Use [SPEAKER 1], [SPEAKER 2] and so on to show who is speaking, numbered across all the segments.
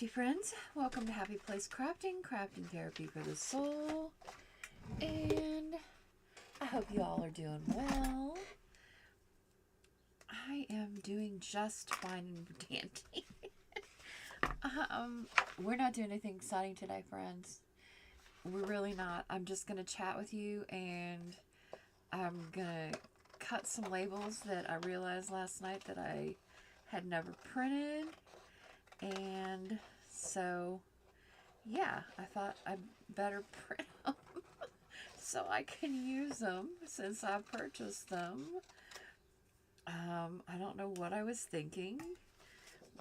[SPEAKER 1] crafty friends, welcome to Happy Place Crafting therapy for the soul, and I hope you all are doing well. I am doing just fine and dandy. We're not doing anything exciting today, friends. We're really not. I'm just going to chat with you, and I'm going to cut some labels that I realized last night that I had never printed. And so, yeah, I thought I'd better print them so I can use them since I purchased them. I don't know what I was thinking.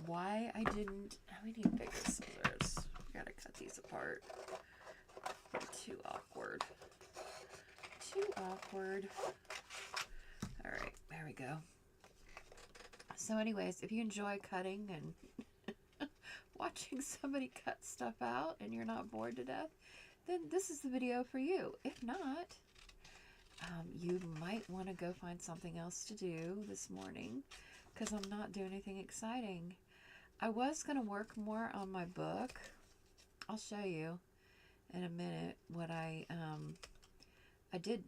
[SPEAKER 1] Why I didn't... we need bigger scissors. I gotta cut these apart. They're too awkward. Too awkward. Alright, there we go. So anyways, if you enjoy cutting and watching somebody cut stuff out and you're not bored to death, then this is the video for you. If not, you might want to go find something else to do this morning because I'm not doing anything exciting. I was going to work more on my book. I'll show you in a minute what I did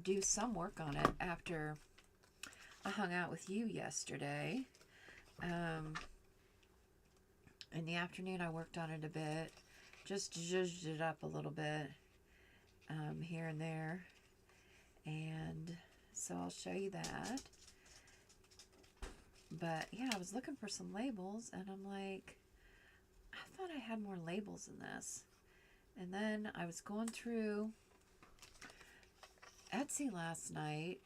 [SPEAKER 1] do some work on it after I hung out with you yesterday. In the afternoon, I worked on it a bit, just zhuzhed it up a little bit here and there, and so I'll show you that. But yeah, I was looking for some labels, and I'm like, I thought I had more labels in this. And then I was going through Etsy last night,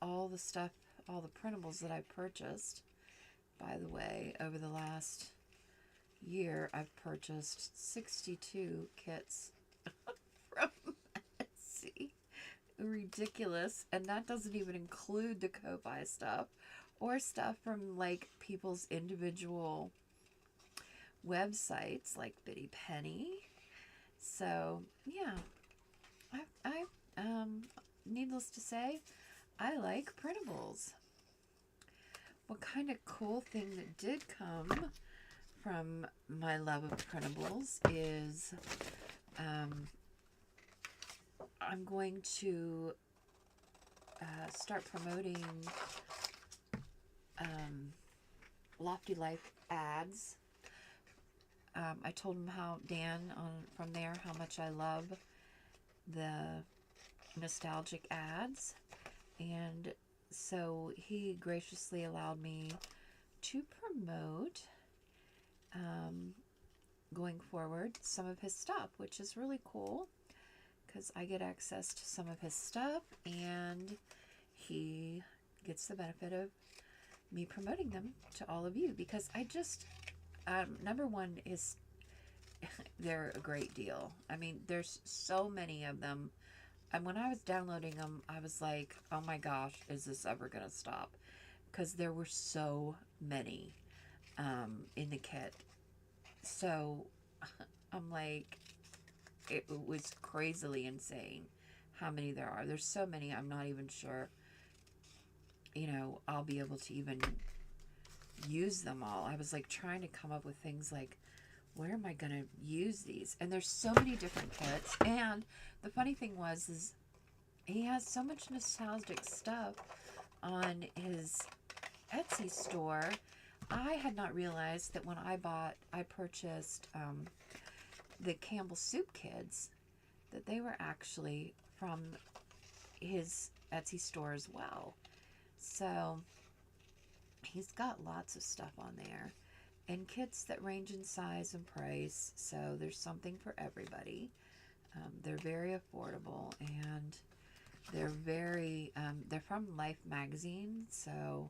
[SPEAKER 1] all the stuff, all the printables that I purchased. By the way, over the last year, I've purchased 62 kits from Etsy. Ridiculous. And that doesn't even include the Ko-Fi stuff or stuff from like people's individual websites like Bitty Penny. So yeah, I needless to say, I like printables. What kind of cool thing that did come from my love of printables is I'm going to start promoting Lofty Life ads. I told him from there how much I love the nostalgic ads, and so he graciously allowed me to promote going forward some of his stuff, which is really cool because I get access to some of his stuff and he gets the benefit of me promoting them to all of you, because I just number one is they're a great deal. I mean, there's so many of them, and when I was downloading them, I was like, oh my gosh, is this ever gonna stop? Because there were so many in the kit. So I'm like, it was crazily insane how many there are. There's so many, I'm not even sure, I'll be able to even use them all. I was like trying to come up with things like, where am I going to use these? And there's so many different kits. And the funny thing is he has so much nostalgic stuff on his Etsy store. I had not realized that when I purchased the Campbell Soup Kids, that they were actually from his Etsy store as well. So he's got lots of stuff on there, and kits that range in size and price, so there's something for everybody. They're very affordable, and they're they're from Life magazine, so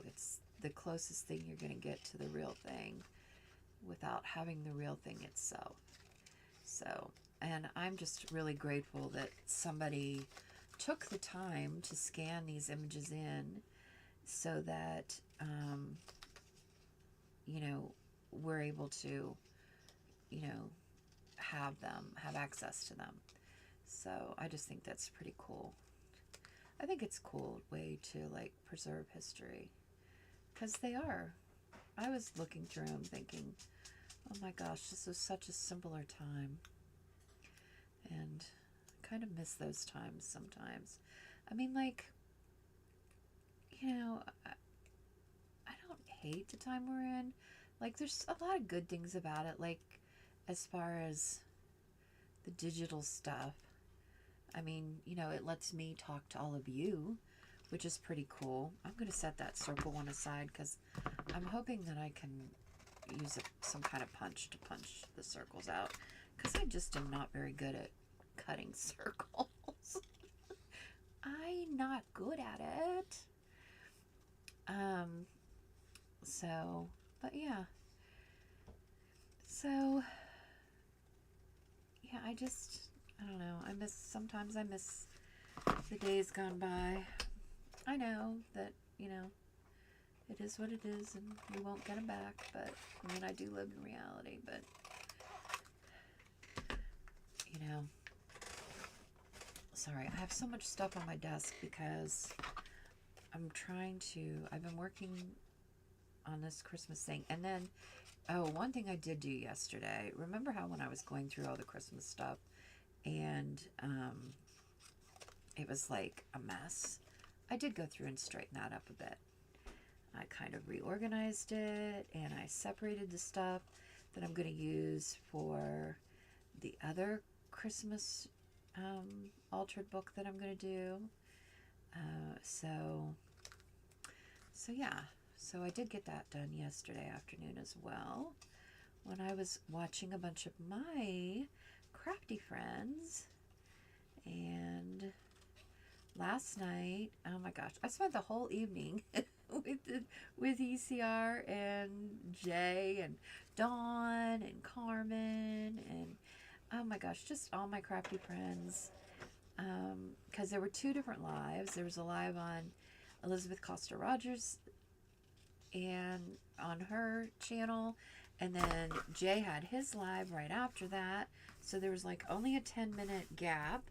[SPEAKER 1] it's the closest thing you're going to get to the real thing without having the real thing itself. So, and I'm just really grateful that somebody took the time to scan these images in so that we're able to have access to them. So I just think that's pretty cool. I think it's a cool way to like preserve history, because they are. I was looking through them thinking, oh my gosh, this was such a simpler time. And I kind of miss those times sometimes. I mean, like, you know, I don't hate the time we're in. Like, there's a lot of good things about it, like, as far as the digital stuff. I mean, you know, it lets me talk to all of you, which is pretty cool. I'm going to set that circle one aside because I'm hoping that I can use some kind of punch to punch the circles out, because I just am not very good at cutting circles. I'm not good at it. So, but yeah. So, yeah, I don't know. Sometimes I miss the days gone by. I know that, you know, it is what it is and we won't get them back, but, I mean, I do live in reality, but, you know, sorry, I have so much stuff on my desk because I've been working on this Christmas thing, and then, oh, one thing I did do yesterday, remember how when I was going through all the Christmas stuff, and, it was like a mess? I did go through and straighten that up a bit. I kind of reorganized it, and I separated the stuff that I'm going to use for the other Christmas altered book that I'm going to do. So yeah. So I did get that done yesterday afternoon as well, when I was watching a bunch of my crafty friends. And last night, oh my gosh, I spent the whole evening with ECR and Jay and Dawn and Carmen and, oh my gosh, just all my crafty friends. Because there were two different lives. There was a live on Elizabeth Costa Rogers and on her channel, and then Jay had his live right after that. So there was like only a 10-minute gap.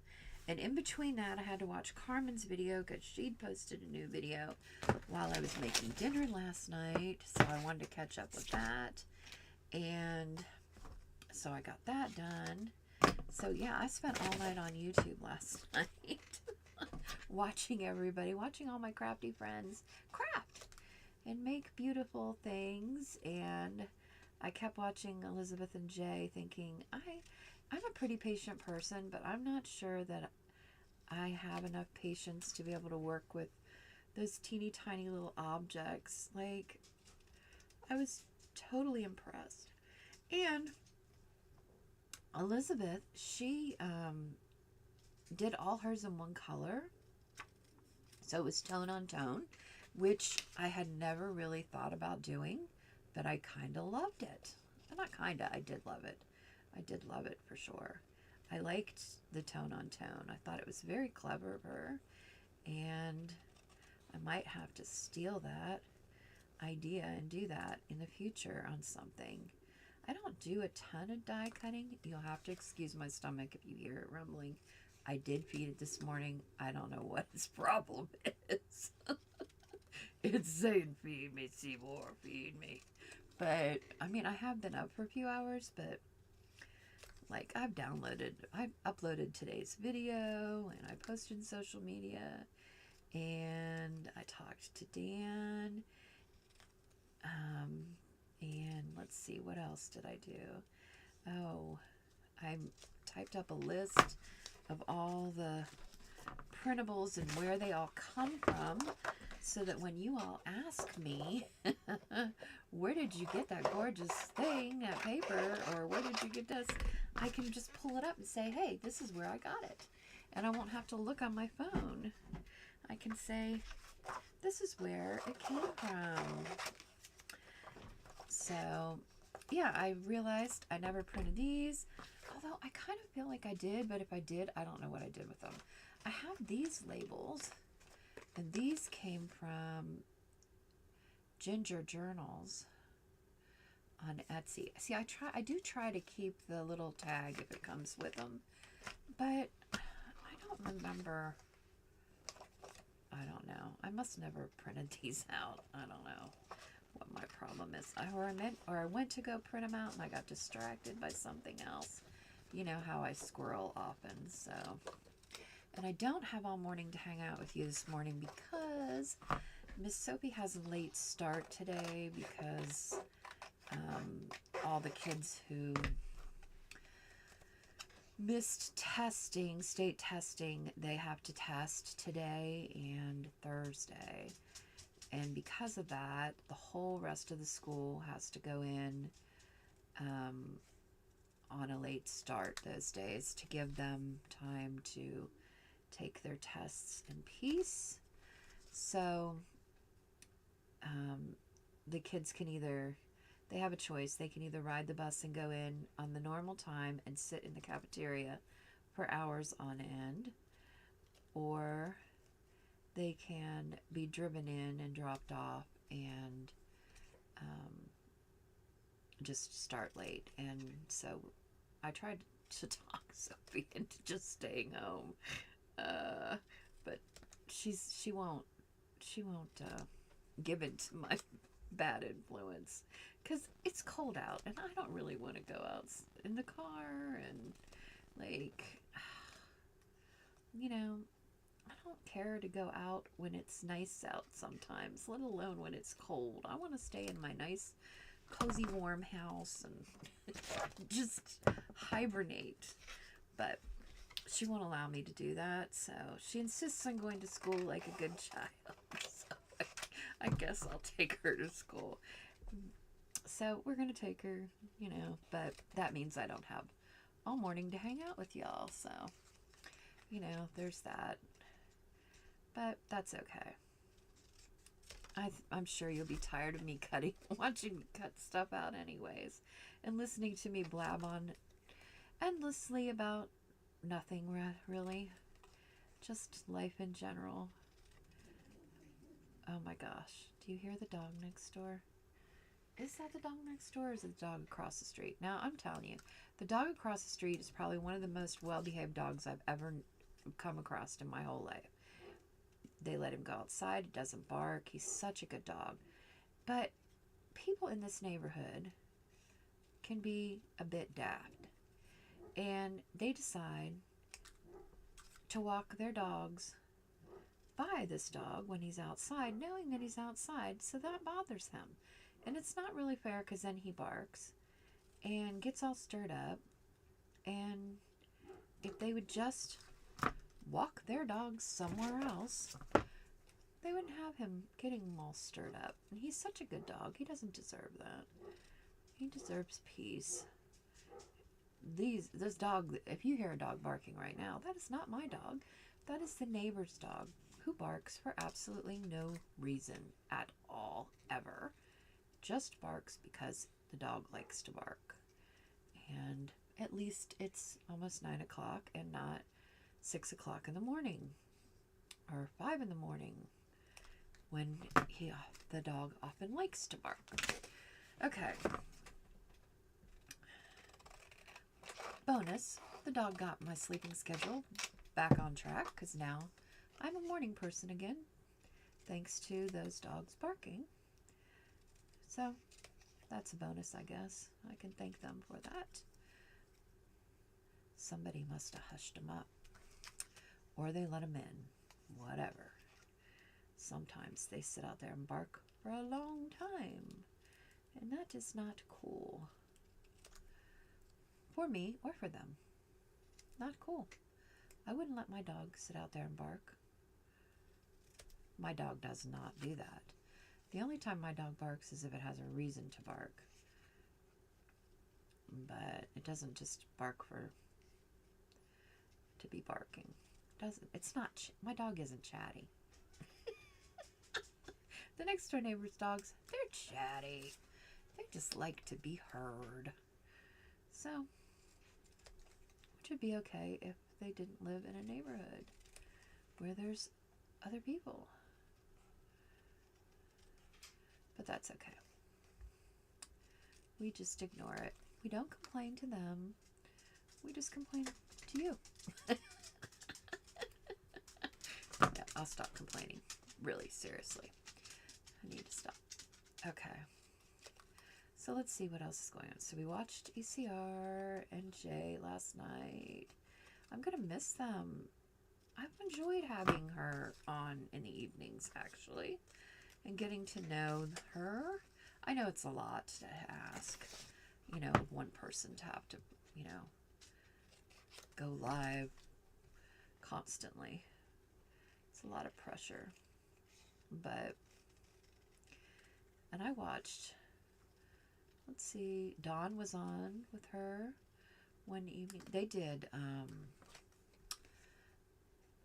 [SPEAKER 1] And in between that, I had to watch Carmen's video because she'd posted a new video while I was making dinner last night. So I wanted to catch up with that. And so I got that done. So yeah, I spent all night on YouTube last night watching everybody, watching all my crafty friends craft and make beautiful things. And I kept watching Elizabeth and Jay thinking, I'm a pretty patient person, but I'm not sure that I have enough patience to be able to work with those teeny tiny little objects. Like, I was totally impressed. And Elizabeth, she did all hers in one color. So it was tone on tone, which I had never really thought about doing, but I kind of loved it. Not kind of, I did love it. I did love it for sure. I liked the tone on tone. I thought it was very clever of her, and I might have to steal that idea and do that in the future on something. I don't do a ton of die cutting. You'll have to excuse my stomach if you hear it rumbling. I did feed it this morning. I don't know what its problem is. It's saying, feed me, Seymour, feed me. But, I mean, I have been up for a few hours, but, like, I've uploaded today's video, and I posted in social media, and I talked to Dan, and let's see, what else did I do? Oh, I typed up a list of all the printables and where they all come from, so that when you all ask me, where did you get that gorgeous thing, that paper, or where did you get this, I can just pull it up and say, hey, this is where I got it. And I won't have to look on my phone. I can say, this is where it came from. So, yeah, I realized I never printed these, although I kind of feel like I did, but if I did, I don't know what I did with them. I have these labels, and these came from Ginger Journals on Etsy. See, I do try to keep the little tag if it comes with them, but I don't remember. I don't know. I must never printed these out. I don't know. what my problem is. I went to go print them out and I got distracted by something else. You know how I squirrel often, so. And I don't have all morning to hang out with you this morning because Miss Sophie has a late start today because all the kids who missed testing, state testing, they have to test today and Thursday. And because of that, the whole rest of the school has to go in on a late start those days to give them time to take their tests in peace. So the kids can they have a choice. They can either ride the bus and go in on the normal time and sit in the cafeteria for hours on end, or they can be driven in and dropped off and just start late. And so I tried to talk Sophie into just staying home, but she won't give in to my bad influence because it's cold out and I don't really want to go out in the car and like, you know, I don't care to go out when it's nice out sometimes, let alone when it's cold. I want to stay in my nice cozy warm house and just hibernate, but she won't allow me to do that, so she insists on going to school like a good child. So I guess I'll take her to school. So we're gonna take her, you know, but that means I don't have all morning to hang out with y'all, so you know, there's that. But that's okay. I'm sure you'll be tired of me watching me cut stuff out anyways, and listening to me blab on endlessly about nothing really, just life in general. Oh my gosh, do you hear the dog next door? Is that the dog next door or is it the dog across the street? Now, I'm telling you, the dog across the street is probably one of the most well-behaved dogs I've ever come across in my whole life. They let him go outside. He doesn't bark. He's such a good dog. But people in this neighborhood can be a bit daft. And they decide to walk their dogs by this dog when he's outside, knowing that he's outside, so that bothers him. And it's not really fair because then he barks and gets all stirred up. And if they would just walk their dogs somewhere else, they wouldn't have him getting all stirred up. And he's such a good dog. He doesn't deserve that. He deserves peace. This dog, if you hear a dog barking right now, that is not my dog. That is the neighbor's dog who barks for absolutely no reason at all, ever. Just barks because the dog likes to bark. And at least it's almost 9 o'clock and not 6 o'clock in the morning or 5 in the morning when the dog often likes to bark. Okay. Bonus, the dog got my sleeping schedule back on track because now I'm a morning person again, thanks to those dogs barking. So that's a bonus, I guess. I can thank them for that. Somebody must have hushed them up, or they let them in, whatever. Sometimes they sit out there and bark for a long time, and that is not cool. For me or for them. Not cool. I wouldn't let my dog sit out there and bark. My dog does not do that. The only time my dog barks is if it has a reason to bark. But it doesn't just bark to be barking. It's not, my dog isn't chatty. The next door neighbor's dogs, they're chatty. They just like to be heard. So, which would be okay if they didn't live in a neighborhood where there's other people. But that's okay. We just ignore it. We don't complain to them. We just complain to you. Yeah, I'll stop complaining. Really, seriously. I need to stop. Okay. So let's see what else is going on. So we watched ECR and Jay last night. I'm going to miss them. I've enjoyed having her on in the evenings, actually, and getting to know her. I know it's a lot to ask, you know, one person to have to, you know, go live constantly. It's a lot of pressure. But, and I watched, let's see, Dawn was on with her one evening. They did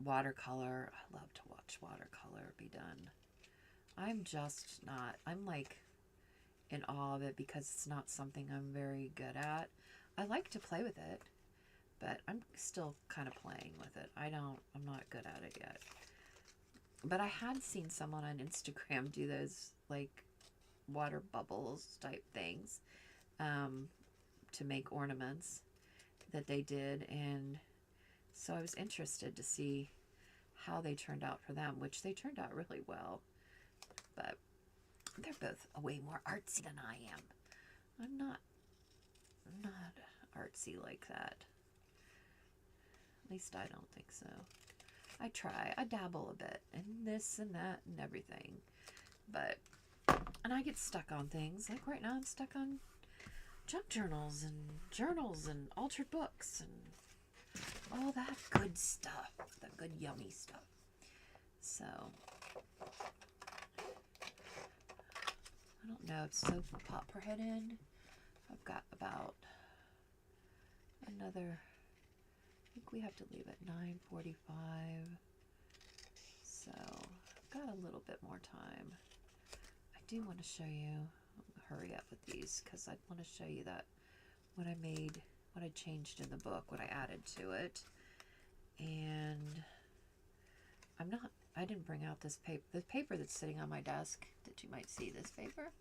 [SPEAKER 1] watercolor. I love to watch watercolor be done. I'm just not, I'm like in awe of it because it's not something I'm very good at. I like to play with it, but I'm still kind of playing with it. I'm not good at it yet. But I had seen someone on Instagram do those like water bubbles type things to make ornaments that they did, and so I was interested to see how they turned out for them, which they turned out really well. But they're both way more artsy than I am. I'm not artsy like that. At least I don't think so. I try. I dabble a bit in this and that and everything. But, and I get stuck on things. Like right now I'm stuck on junk journals and altered books and all that good stuff. The good yummy stuff. So, I don't know if Soap will pop her head in. I've got about another, I think we have to leave at 9:45. So, I've got a little bit more time. I do want to show you, hurry up with these, because I want to show you that what I made, what I changed in the book, what I added to it. And I didn't bring out this paper. The paper that's sitting on my desk, that you might see this paper,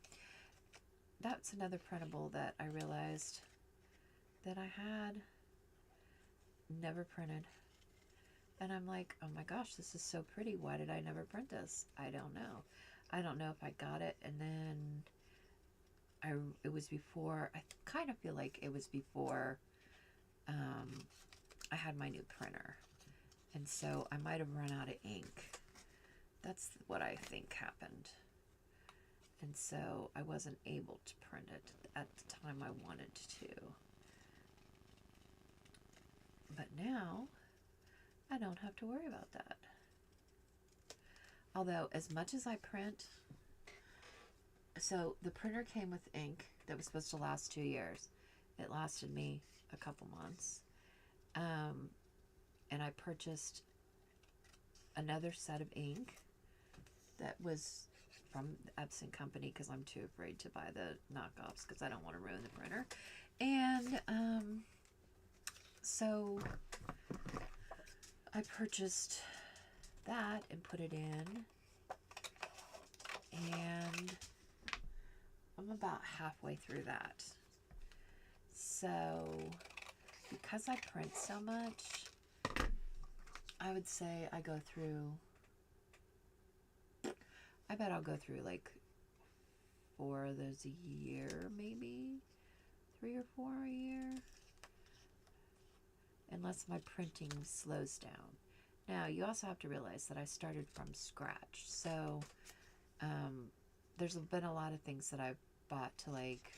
[SPEAKER 1] that's another printable that I realized that I had never printed. And I'm like, oh my gosh, this is so pretty. Why did I never print this? I don't know. I don't know if I got it and then it was before, I kind of feel like it was before I had my new printer. And so I might have run out of ink. That's what I think happened. And so I wasn't able to print it at the time I wanted to. But now I don't have to worry about that. Although as much as I print, so the printer came with ink that was supposed to last 2 years. It lasted me a couple months. And I purchased another set of ink that was from the Epson company because I'm too afraid to buy the knockoffs because I don't want to ruin the printer. And so I purchased that and put it in, and I'm about halfway through that. So because I print so much, I would say I go through, I bet I'll go through like 4 of those a year, maybe 3 or 4 a year, unless my printing slows down. Now you also have to realize that I started from scratch, so there's been a lot of things that I've bought to like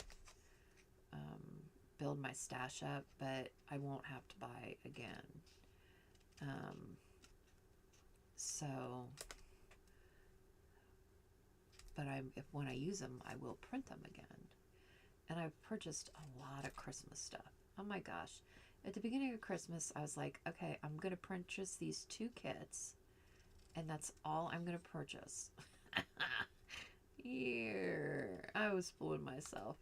[SPEAKER 1] build my stash up, but I won't have to buy again. So, but when I use them, I will print them again. And I've purchased a lot of Christmas stuff. Oh my gosh. At the beginning of Christmas, I was like, okay, I'm going to purchase these 2 kits, and that's all I'm going to purchase. Yeah, I was fooling myself.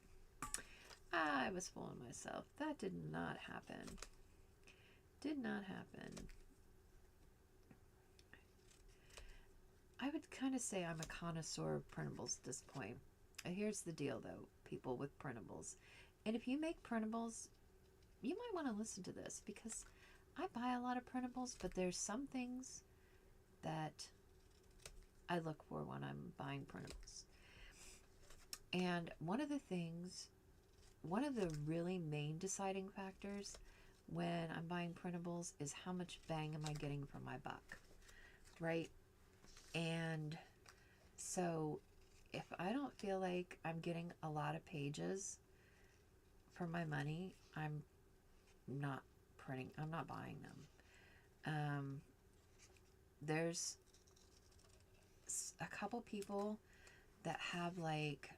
[SPEAKER 1] I was fooling myself. That did not happen. Did not happen. I would kind of say I'm a connoisseur of printables at this point. Here's the deal, though, people with printables. And if you make printables, you might want to listen to this, because I buy a lot of printables, but there's some things that I look for when I'm buying printables. And one of the really main deciding factors when I'm buying printables is how much bang am I getting for my buck, right? And so if I don't feel like I'm getting a lot of pages for my money, I'm not buying them. There's a couple people that have like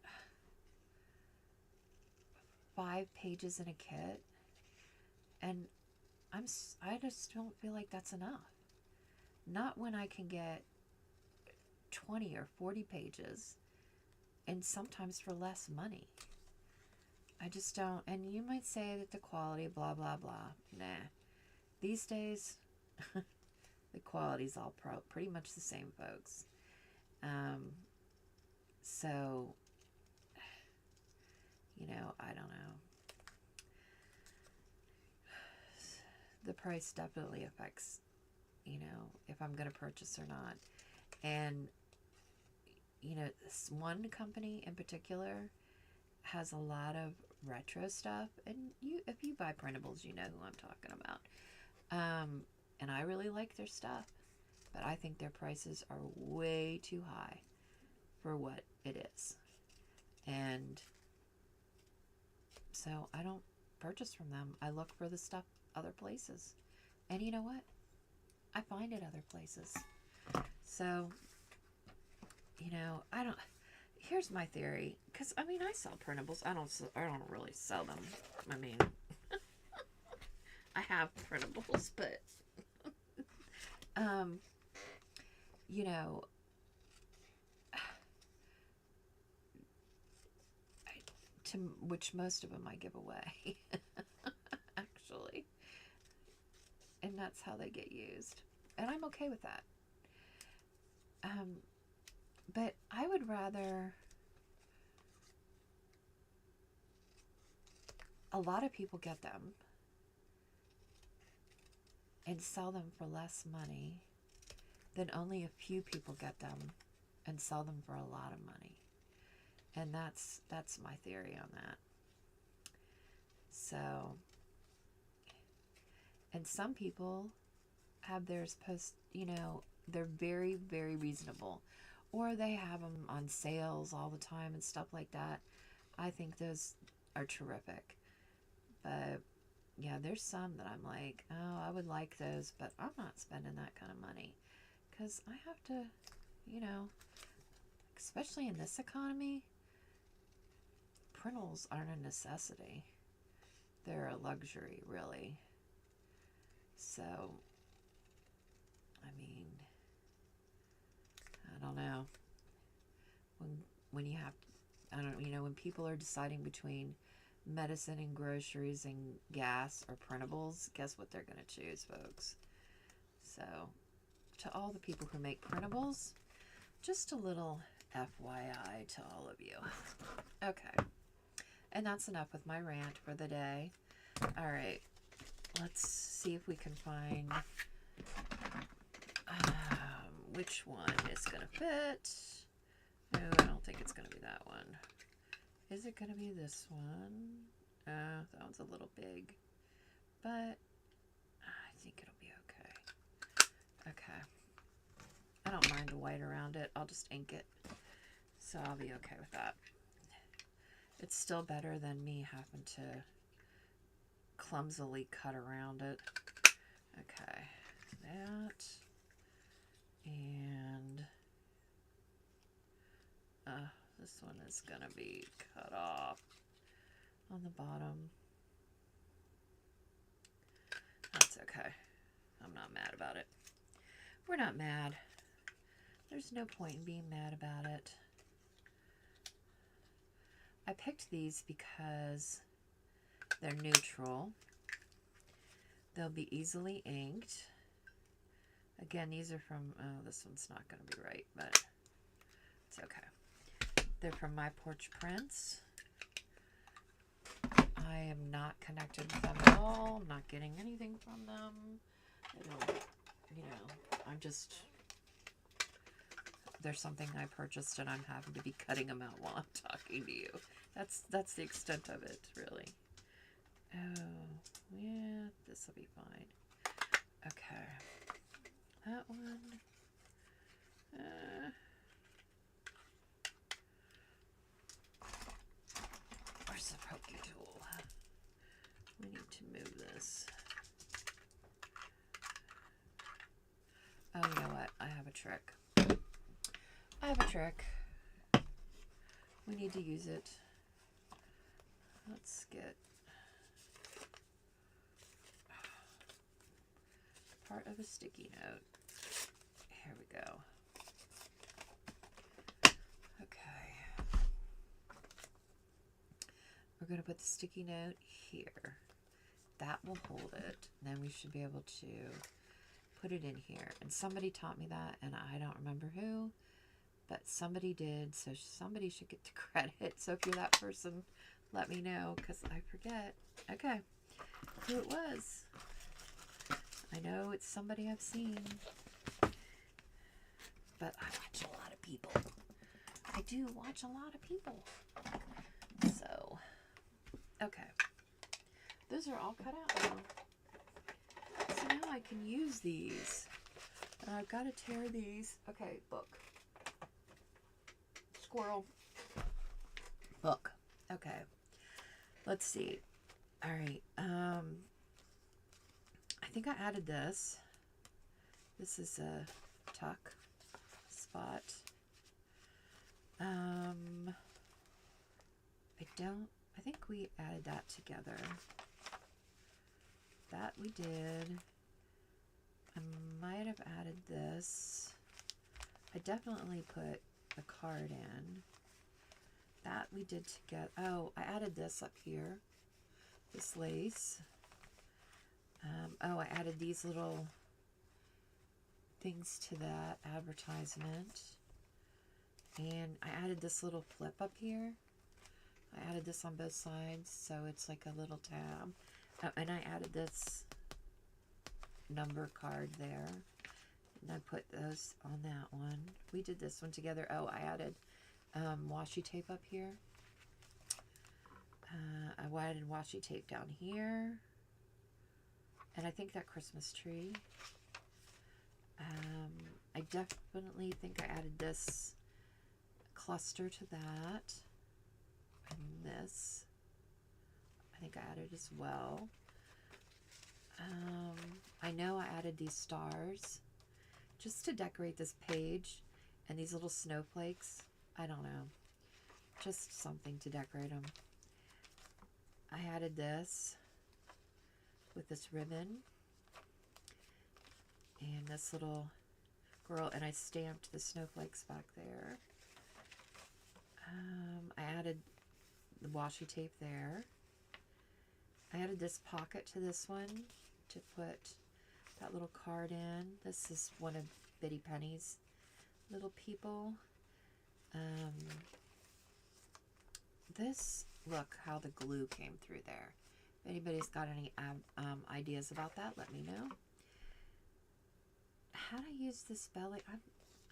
[SPEAKER 1] 5 pages in a kit, and I just don't feel like that's enough. Not when I can get 20 or 40 pages, and sometimes for less money. I just don't. And you might say that the quality, blah blah blah. Nah, these days the quality's all pretty much the same, folks. So I don't know. The price definitely affects, if I'm going to purchase or not. And, this one company in particular has a lot of retro stuff. And if you buy printables, you know who I'm talking about. And I really like their stuff. But I think their prices are way too high for what it is. And so I don't purchase from them. I look for the stuff other places. And you know what? I find it other places. So, I don't... Here's my theory. Because, I sell printables. I don't really sell them. I have printables, but... which most of them I give away, actually. And that's how they get used. And I'm okay with that. But I would rather... A lot of people get them and sell them for less money than only a few people get them and sell them for a lot of money. And that's my theory on that. So, and some people have theirs they're very, very reasonable. Or they have them on sales all the time and stuff like that. I think those are terrific. But, yeah, there's some that I'm like, oh, I would like those, but I'm not spending that kind of money. Because I have to, especially in this economy, printals aren't a necessity. They're a luxury, really. So, I don't know. When you have, when people are deciding between medicine and groceries and gas or printables, guess what they're going to choose, folks? So, to all the people who make printables, just a little FYI to all of you. Okay. And that's enough with my rant for the day. All right. Let's see if we can find which one is going to fit. No, I don't think it's going to be that one. Is it going to be this one? That one's a little big. But I think it'll be okay. Okay. I don't mind the white around it. I'll just ink it. So I'll be okay with that. It's still better than me having to clumsily cut around it. Okay. That. And this one is going to be cut off on the bottom. That's okay. I'm not mad about it. We're not mad. There's no point in being mad about it. I picked these because they're neutral. They'll be easily inked. Again, these are from, oh, this one's not going to be right, but it's okay. They're from My Porch Prints. I am not connected with them at all. I'm not getting anything from them. I don't, I'm just, there's something I purchased and I'm having to be cutting them out while I'm talking to you. That's the extent of it, really. Oh, yeah, this will be fine. Okay. That one. Where's the poke tool? We need to move this. Oh, you know what? I have a trick. I have a trick. We need to use it. Let's get part of a sticky note. Here we go. Okay. We're going to put the sticky note here. That will hold it. Then we should be able to put it in here. And somebody taught me that, and I don't remember who, but somebody did, so somebody should get the credit. So if you're that person, let me know, because I forget. Okay, who it was. I know it's somebody I've seen, but I watch a lot of people. I do watch a lot of people. So, okay. Those are all cut out now. So now I can use these. And I've got to tear these. Okay, book. Squirrel. Book. Okay. Let's see. All right. I think I added this. This is a tuck spot. I think we added that together. That we did. I might have added this. I definitely put a card in. That we did together. Oh, I added this up here. This lace. Oh, I added these little things to that advertisement. And I added this little flip up here. I added this on both sides, so it's like a little tab. Oh, and I added this number card there. And I put those on that one. We did this one together. Oh, I added washi tape up here. I added washi tape down here. And I think that Christmas tree. I definitely think I added this cluster to that. And this. I think I added as well. I know I added these stars just to decorate this page and these little snowflakes. I don't know. Just something to decorate them. I added this with this ribbon and this little girl, and I stamped the snowflakes back there. I added the washi tape there. I added this pocket to this one to put that little card in. This is one of Bitty Penny's little people. This, look how the glue came through there. If anybody's got any ideas about that, let me know. How to use this belly,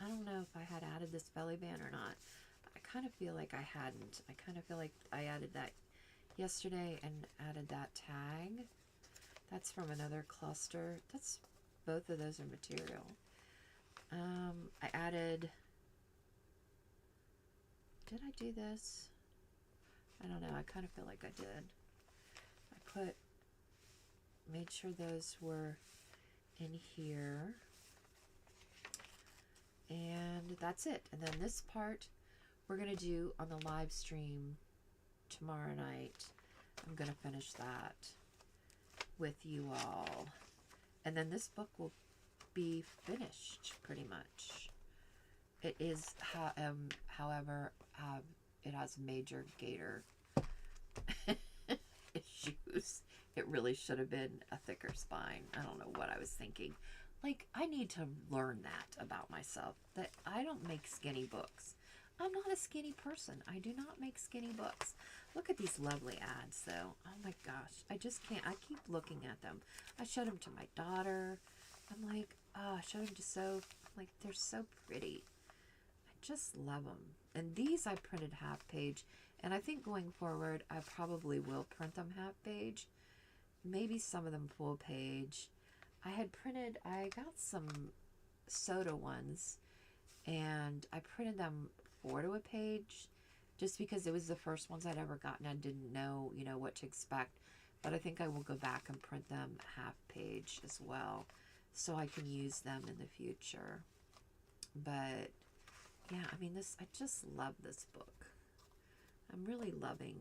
[SPEAKER 1] I don't know if I had added this belly band or not. I kind of feel like I hadn't. I kind of feel like I added that yesterday and added that tag. That's from another cluster. That's, both of those are material. I added, did I do this? I don't know. I kind of feel like I did. I made sure those were in here. And that's it. And then this part we're going to do on the live stream tomorrow night. I'm going to finish that with you all. And then this book will be finished pretty much. It is, however, it has major gator issues. It really should have been a thicker spine. I don't know what I was thinking. Like, I need to learn that about myself, that I don't make skinny books. I'm not a skinny person. I do not make skinny books. Look at these lovely ads, though. Oh my gosh. I just can't. I keep looking at them. I showed them to my daughter. I'm like, oh, I showed them to Soph. I'm like, they're so pretty. I just love them. And these I printed half page, and I think going forward I probably will print them half page, maybe some of them full page. I got some soda ones, and I printed them 4 to a page, just because it was the first ones I'd ever gotten. I didn't know, you know, what to expect, but I think I will go back and print them half page as well, so I can use them in the future. But yeah, I mean, I just love this book. I'm really loving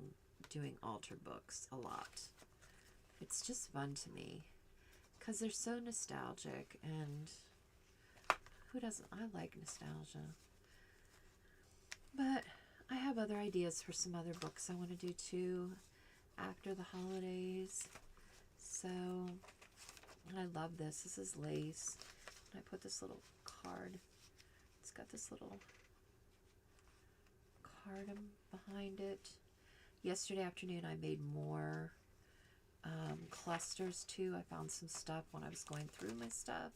[SPEAKER 1] doing altar books a lot. It's just fun to me because they're so nostalgic, and who doesn't? I like nostalgia. But I have other ideas for some other books I want to do too after the holidays. So, and I love this. This is lace. And I put this little card. It's got this little card behind it. Yesterday afternoon I made more clusters too. I found some stuff when I was going through my stuff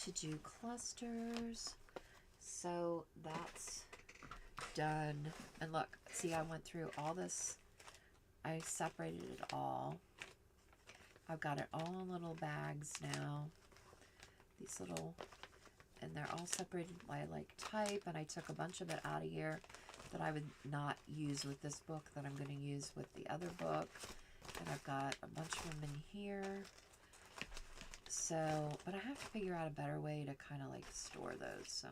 [SPEAKER 1] to do clusters. So that's done. And look, see, I went through all this. I separated it all. I've got it all in little bags now. These little, and they're all separated by like type, and I took a bunch of it out of here that I would not use with this book that I'm going to use with the other book. And I've got a bunch of them in here. So, but I have to figure out a better way to kind of like store those. So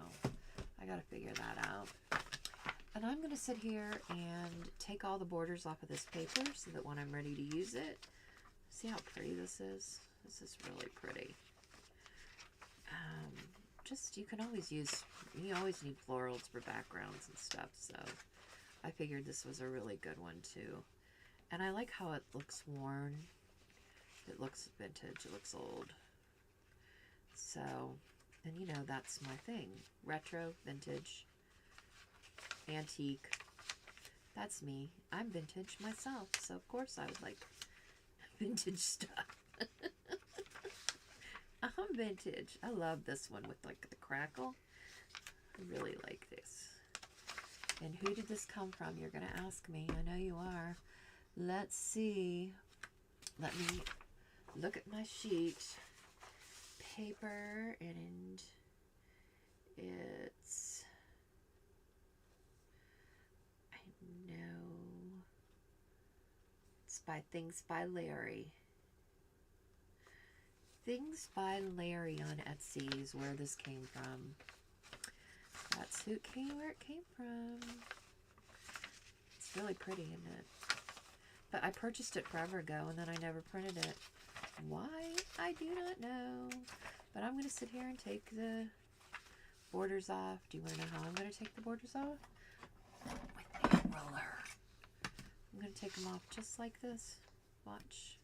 [SPEAKER 1] I got to figure that out. And I'm going to sit here and take all the borders off of this paper so that when I'm ready to use it, see how pretty this is? This is really pretty. Just, you can always use, you always need florals for backgrounds and stuff. So I figured this was a really good one too. And I like how it looks worn. It looks vintage. It looks old. So, and you know, that's my thing. Retro, vintage, antique. That's me. I'm vintage myself. So, of course, I would like vintage stuff. I'm vintage. I love this one with like the crackle. I really like this. And who did this come from? You're going to ask me. I know you are. Let's see. Let me look at my sheet. Paper, and it's, I know, it's by Things by Larry. Things by Larry on Etsy is where this came from. That's where it came from. It's really pretty, isn't it? But I purchased it forever ago, and then I never printed it. Why? I do not know. But I'm going to sit here and take the borders off. Do you want to know how I'm going to take the borders off? With a roller. I'm going to take them off just like this. Watch.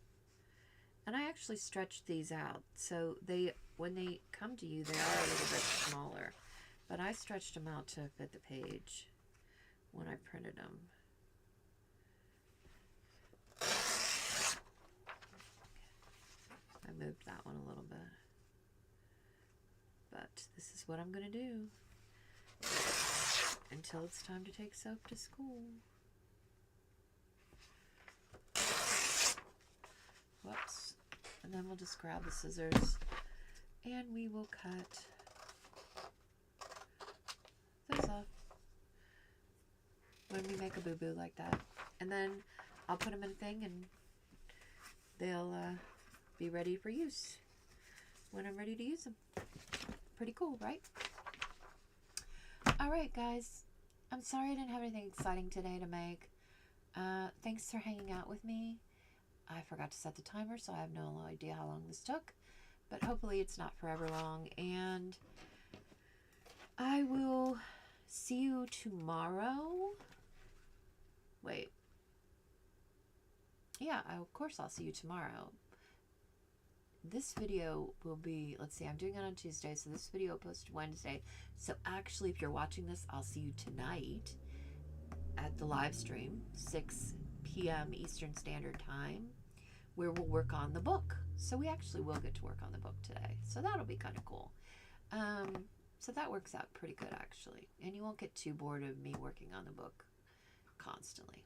[SPEAKER 1] And I actually stretched these out. So they, when they come to you, they are a little bit smaller. But I stretched them out to fit the page when I printed them. I moved that one a little bit. But this is what I'm going to do until it's time to take Soap to school. Whoops. And then we'll just grab the scissors and we will cut those off when we make a boo-boo like that. And then I'll put them in a thing and they'll be ready for use when I'm ready to use them. Pretty cool, right? Alright guys, I'm sorry I didn't have anything exciting today to make. Thanks for hanging out with me. I forgot to set the timer, so I have no idea how long this took, but hopefully it's not forever long, and I will see you tomorrow. Wait. Yeah, of course I'll see you tomorrow. This video will be, let's see, I'm doing it on Tuesday, so this video will post Wednesday. So actually, if you're watching this, I'll see you tonight at the live stream, 6 p.m. Eastern Standard Time, where we'll work on the book. So we actually will get to work on the book today. So that'll be kind of cool. So that works out pretty good, actually. And you won't get too bored of me working on the book constantly.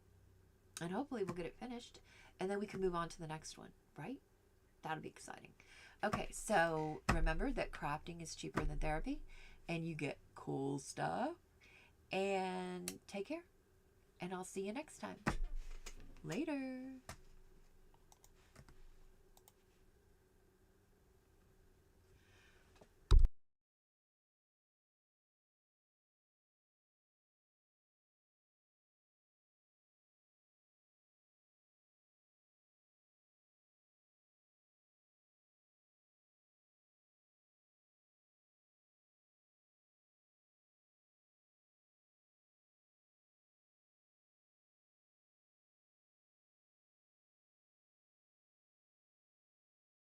[SPEAKER 1] And hopefully we'll get it finished. And then we can move on to the next one, right? That'll be exciting. Okay, so remember that crafting is cheaper than therapy. And you get cool stuff. And take care. And I'll see you next time. Later.